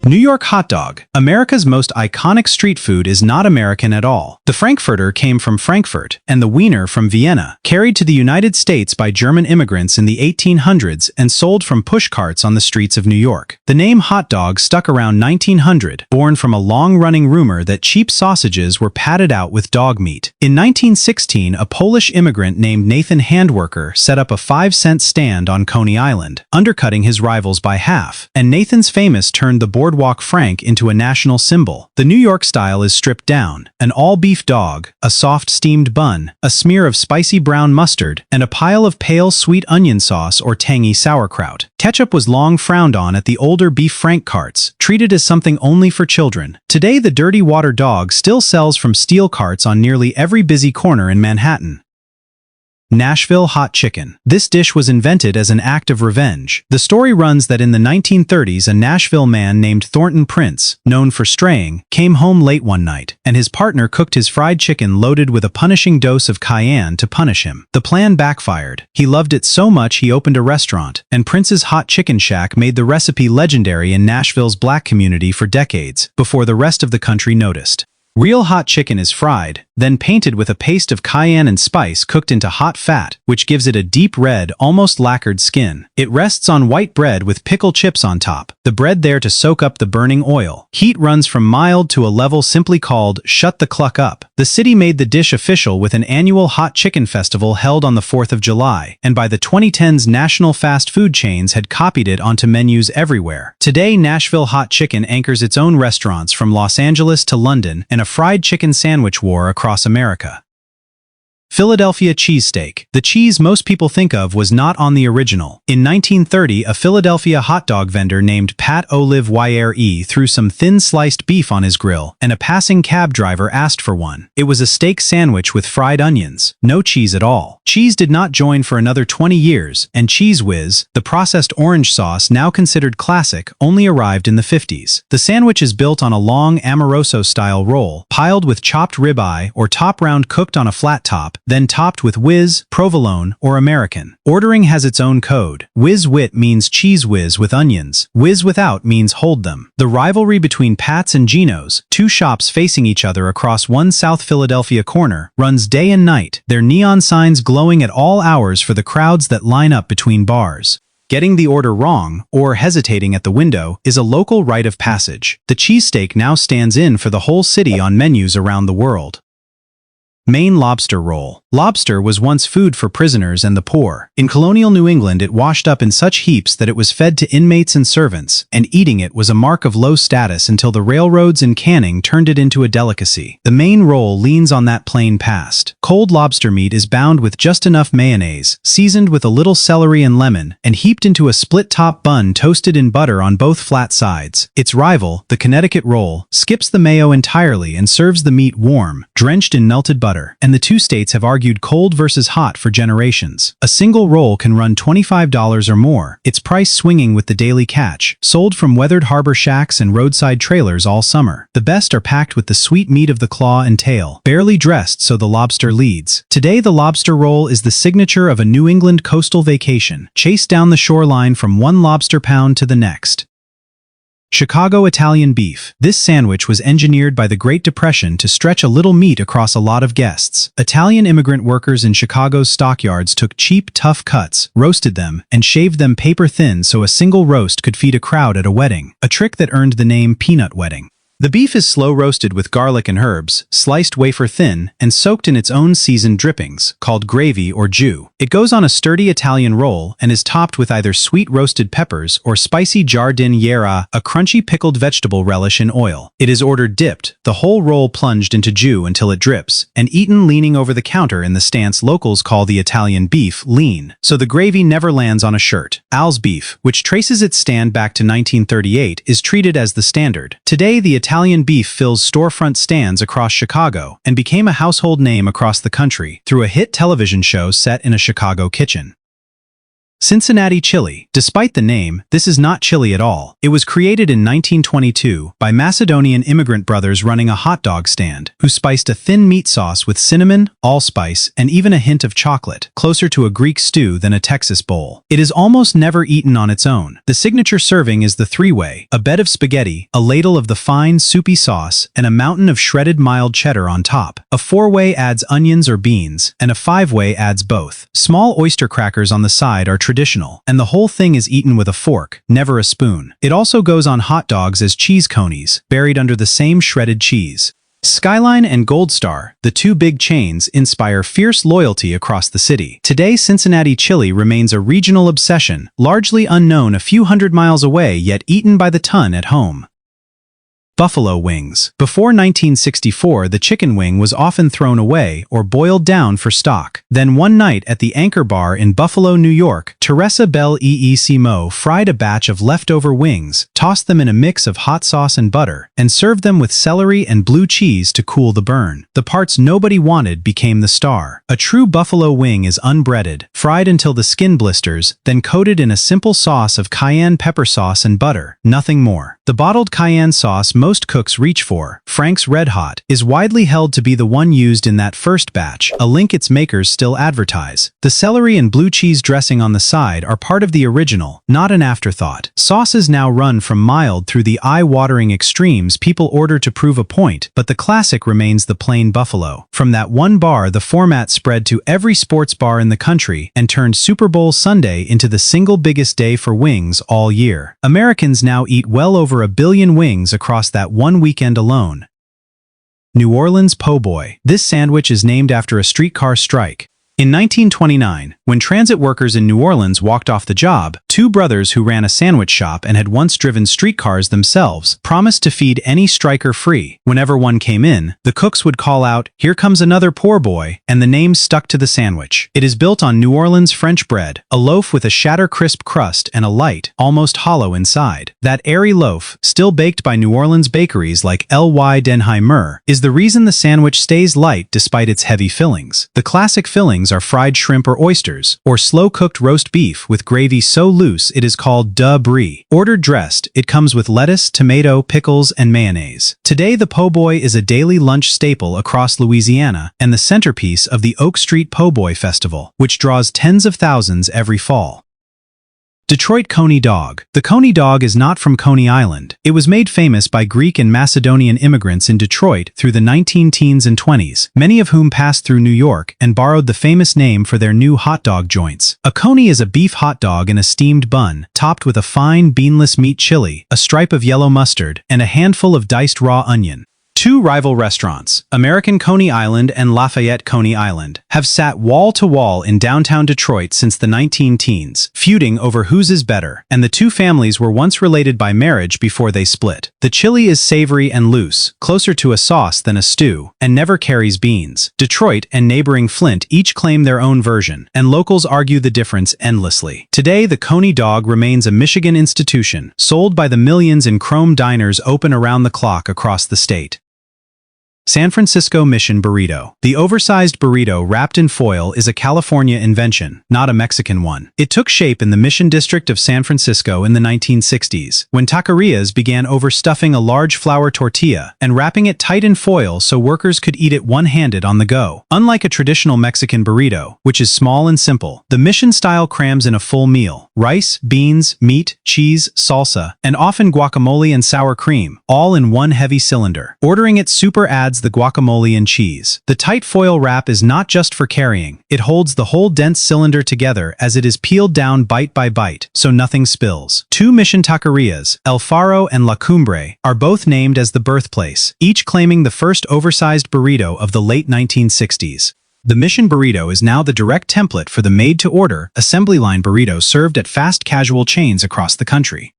New York hot dog. America's most iconic street food is not American at all. The Frankfurter came from Frankfurt, and the Wiener from Vienna, carried to the United States by German immigrants in the 1800s and sold from pushcarts on the streets of New York. The name hot dog stuck around 1900, born from a long-running rumor that cheap sausages were patted out with dog meat. In 1916, a Polish immigrant named Nathan Handwerker set up a 5-cent stand on Coney Island, undercutting his rivals by half, and Nathan's famous turned the Boardwalk Frank into a national symbol. The New York style is stripped down: an all-beef dog, a soft steamed bun, a smear of spicy brown mustard, and a pile of pale sweet onion sauce or tangy sauerkraut. Ketchup was long frowned on at the older beef Frank carts, treated as something only for children. Today, the Dirty Water dog still sells from steel carts on nearly every busy corner in Manhattan. Nashville hot chicken. This dish was invented as an act of revenge. The story runs that in the 1930s, a Nashville man named Thornton Prince, known for straying, came home late one night, and his partner cooked his fried chicken loaded with a punishing dose of cayenne to punish him. The plan backfired. He loved it so much he opened a restaurant, and Prince's Hot Chicken Shack made the recipe legendary in Nashville's black community for decades, before the rest of the country noticed. Real hot chicken is fried, then painted with a paste of cayenne and spice cooked into hot fat, which gives it a deep red, almost lacquered skin. It rests on white bread with pickle chips on top, the bread there to soak up the burning oil. Heat runs from mild to a level simply called "shut the cluck up." The city made the dish official with an annual hot chicken festival held on the 4th of July, and by the 2010s national fast food chains had copied it onto menus everywhere. Today, Nashville hot chicken anchors its own restaurants from Los Angeles to London, and a fried chicken sandwich war across America. Philadelphia cheesesteak. The cheese most people think of was not on the original. In 1930, a Philadelphia hot dog vendor named Pat O'Live threw some thin-sliced beef on his grill, and a passing cab driver asked for one. It was a steak sandwich with fried onions, no cheese at all. Cheese did not join for another 20 years, and Cheese Whiz, the processed orange sauce now considered classic, only arrived in the 50s. The sandwich is built on a long Amoroso-style roll, piled with chopped ribeye or top round cooked on a flat top, then topped with whiz, provolone, or American. Ordering has its own code. Whiz Wit means cheese whiz with onions. Whiz Without means hold them. The rivalry between Pat's and Geno's, two shops facing each other across one South Philadelphia corner, runs day and night, their neon signs glowing at all hours for the crowds that line up between bars. Getting the order wrong, or hesitating at the window, is a local rite of passage. The cheesesteak now stands in for the whole city on menus around the world. Maine lobster roll. Lobster was once food for prisoners and the poor. In colonial New England, it washed up in such heaps that it was fed to inmates and servants, and eating it was a mark of low status until the railroads and canning turned it into a delicacy. The Maine roll leans on that plain past. Cold lobster meat is bound with just enough mayonnaise, seasoned with a little celery and lemon, and heaped into a split-top bun toasted in butter on both flat sides. Its rival, the Connecticut roll, skips the mayo entirely and serves the meat warm, drenched in melted butter. And the two states have argued cold versus hot for generations. A single roll can run $25 or more, its price swinging with the daily catch, sold from weathered harbor shacks and roadside trailers all summer. The best are packed with the sweet meat of the claw and tail, barely dressed so the lobster leads. Today, the lobster roll is the signature of a New England coastal vacation, chased down the shoreline from one lobster pound to the next. Chicago Italian beef. This sandwich was engineered by the Great Depression to stretch a little meat across a lot of guests. Italian immigrant workers in Chicago's stockyards took cheap, tough cuts, roasted them, and shaved them paper thin so a single roast could feed a crowd at a wedding, a trick that earned the name peanut wedding. The beef is slow roasted with garlic and herbs, sliced wafer thin, and soaked in its own seasoned drippings, called gravy or jus. It goes on a sturdy Italian roll and is topped with either sweet roasted peppers or spicy giardiniera, a crunchy pickled vegetable relish in oil. It is ordered dipped, the whole roll plunged into jus until it drips, and eaten leaning over the counter in the stance locals call the Italian beef lean, so the gravy never lands on a shirt. Al's beef, which traces its stand back to 1938, is treated as the standard. Today, the Italian beef fills storefront stands across Chicago and became a household name across the country through a hit television show set in a Chicago kitchen. Cincinnati chili. Despite the name, this is not chili at all. It was created in 1922 by Macedonian immigrant brothers running a hot dog stand, who spiced a thin meat sauce with cinnamon, allspice, and even a hint of chocolate, closer to a Greek stew than a Texas bowl. It is almost never eaten on its own. The signature serving is the three-way: a bed of spaghetti, a ladle of the fine, soupy sauce, and a mountain of shredded mild cheddar on top. A four-way adds onions or beans, and a five-way adds both. Small oyster crackers on the side are traditional, and the whole thing is eaten with a fork, never a spoon. It also goes on hot dogs as cheese conies, buried under the same shredded cheese. Skyline and Gold Star, the two big chains, inspire fierce loyalty across the city. Today, Cincinnati chili remains a regional obsession, largely unknown a few hundred miles away yet eaten by the ton at home. Buffalo wings. Before 1964, the chicken wing was often thrown away or boiled down for stock. Then one night at the Anchor Bar in Buffalo, New York, Teresa Bell Eecimo fried a batch of leftover wings, tossed them in a mix of hot sauce and butter, and served them with celery and blue cheese to cool the burn. The parts nobody wanted became the star. A true buffalo wing is unbreaded, fried until the skin blisters, then coated in a simple sauce of cayenne pepper sauce and butter, nothing more. The bottled cayenne sauce most cooks reach for, Frank's Red Hot, is widely held to be the one used in that first batch, a link its makers still advertise. The celery and blue cheese dressing on the side are part of the original, not an afterthought. Sauces now run from mild through the eye-watering extremes people order to prove a point, but the classic remains the plain buffalo. From that one bar, the format spread to every sports bar in the country and turned Super Bowl Sunday into the single biggest day for wings all year. Americans now eat well over 1 billion wings across that one weekend alone. New Orleans Po' Boy. This sandwich is named after a streetcar strike. In 1929, when transit workers in New Orleans walked off the job, two brothers who ran a sandwich shop and had once driven streetcars themselves promised to feed any striker free. Whenever one came in, the cooks would call out, "Here comes another poor boy," and the name stuck to the sandwich. It is built on New Orleans French bread, a loaf with a shatter-crisp crust and a light, almost hollow inside. That airy loaf, still baked by New Orleans bakeries like L.Y. Denheimer, is the reason the sandwich stays light despite its heavy fillings. The classic fillings are fried shrimp or oysters, or slow-cooked roast beef with gravy so loose it is called de brie. Ordered dressed, it comes with lettuce, tomato, pickles, and mayonnaise. Today, the po' boy is a daily lunch staple across Louisiana and the centerpiece of the Oak Street Po' Boy Festival, which draws tens of thousands every fall. Detroit Coney Dog. The Coney Dog is not from Coney Island. It was made famous by Greek and Macedonian immigrants in Detroit through the 19-teens and 20s, many of whom passed through New York and borrowed the famous name for their new hot dog joints. A coney is a beef hot dog in a steamed bun, topped with a fine, beanless meat chili, a stripe of yellow mustard, and a handful of diced raw onion. Two rival restaurants, American Coney Island and Lafayette Coney Island, have sat wall-to-wall in downtown Detroit since the 19-teens, feuding over whose is better, and the two families were once related by marriage before they split. The chili is savory and loose, closer to a sauce than a stew, and never carries beans. Detroit and neighboring Flint each claim their own version, and locals argue the difference endlessly. Today, the Coney Dog remains a Michigan institution, sold by the millions in chrome diners open around the clock across the state. San Francisco Mission Burrito. The oversized burrito wrapped in foil is a California invention, not a Mexican one. It took shape in the Mission District of San Francisco in the 1960s, when taquerias began overstuffing a large flour tortilla and wrapping it tight in foil so workers could eat it one-handed on the go. Unlike a traditional Mexican burrito, which is small and simple, the Mission style crams in a full meal: rice, beans, meat, cheese, salsa, and often guacamole and sour cream, all in one heavy cylinder. Ordering it super adds the guacamole and cheese. The tight foil wrap is not just for carrying, it holds the whole dense cylinder together as it is peeled down bite by bite, so nothing spills. Two Mission taquerias, El Faro and La Cumbre, are both named as the birthplace, each claiming the first oversized burrito of the late 1960s. The Mission Burrito is now the direct template for the made-to-order, assembly line burrito served at fast casual chains across the country.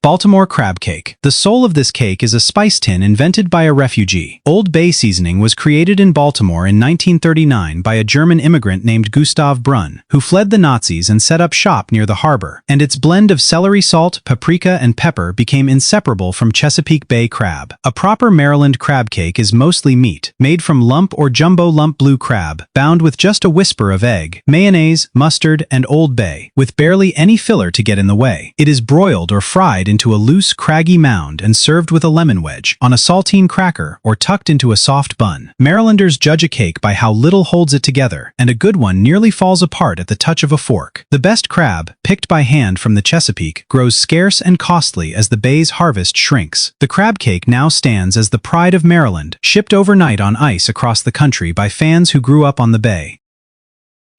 Baltimore crab cake. The soul of this cake is a spice tin invented by a refugee. Old Bay seasoning was created in Baltimore in 1939 by a German immigrant named Gustav Brunn, who fled the Nazis and set up shop near the harbor, and its blend of celery salt, paprika, and pepper became inseparable from Chesapeake Bay crab. A proper Maryland crab cake is mostly meat, made from lump or jumbo lump blue crab, bound with just a whisper of egg, mayonnaise, mustard, and Old Bay, with barely any filler to get in the way. It is broiled or fried into a loose, craggy mound and served with a lemon wedge, on a saltine cracker, or tucked into a soft bun. Marylanders judge a cake by how little holds it together, and a good one nearly falls apart at the touch of a fork. The best crab, picked by hand from the Chesapeake, grows scarce and costly as the bay's harvest shrinks. The crab cake now stands as the pride of Maryland, shipped overnight on ice across the country by fans who grew up on the bay.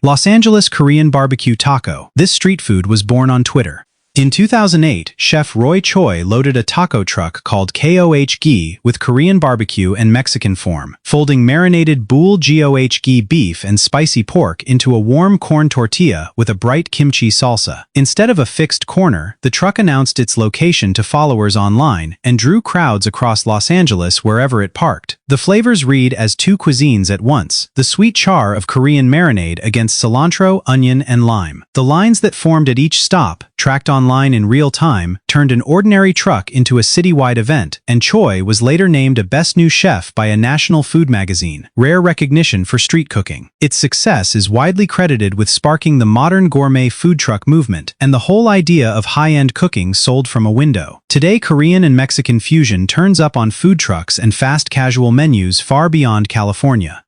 Los Angeles Korean barbecue taco. This street food was born on Twitter. In 2008, chef Roy Choi loaded a taco truck called KOH-gi with Korean barbecue and Mexican form, folding marinated Bull GOH-gi beef and spicy pork into a warm corn tortilla with a bright kimchi salsa. Instead of a fixed corner, the truck announced its location to followers online and drew crowds across Los Angeles wherever it parked. The flavors read as two cuisines at once, the sweet char of Korean marinade against cilantro, onion, and lime. The lines that formed at each stop, tracked online in real time, turned an ordinary truck into a citywide event, and Choi was later named a Best New Chef by a national food magazine, rare recognition for street cooking. Its success is widely credited with sparking the modern gourmet food truck movement, and the whole idea of high-end cooking sold from a window. Today, Korean and Mexican fusion turns up on food trucks and fast casual menus far beyond California.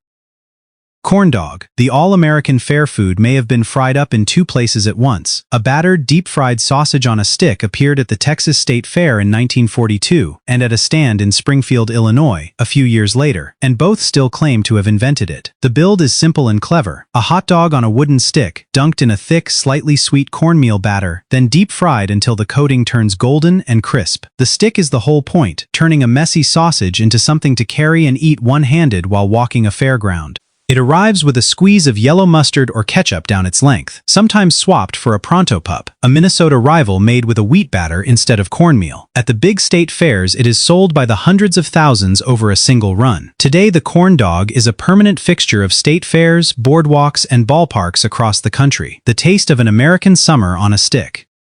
Corn dog. The all-American fare food may have been fried up in two places at once. A battered, deep-fried sausage on a stick appeared at the Texas State Fair in 1942 and at a stand in Springfield, Illinois, a few years later, and both still claim to have invented it. The build is simple and clever. A hot dog on a wooden stick, dunked in a thick, slightly sweet cornmeal batter, then deep-fried until the coating turns golden and crisp. The stick is the whole point, turning a messy sausage into something to carry and eat one-handed while walking a fairground. It arrives with a squeeze of yellow mustard or ketchup down its length, sometimes swapped for a Pronto Pup, a Minnesota rival made with a wheat batter instead of cornmeal. At the big state fairs, it is sold by the hundreds of thousands over a single run. Today, the corn dog is a permanent fixture of state fairs, boardwalks, and ballparks across the country, the taste of an American summer on a stick.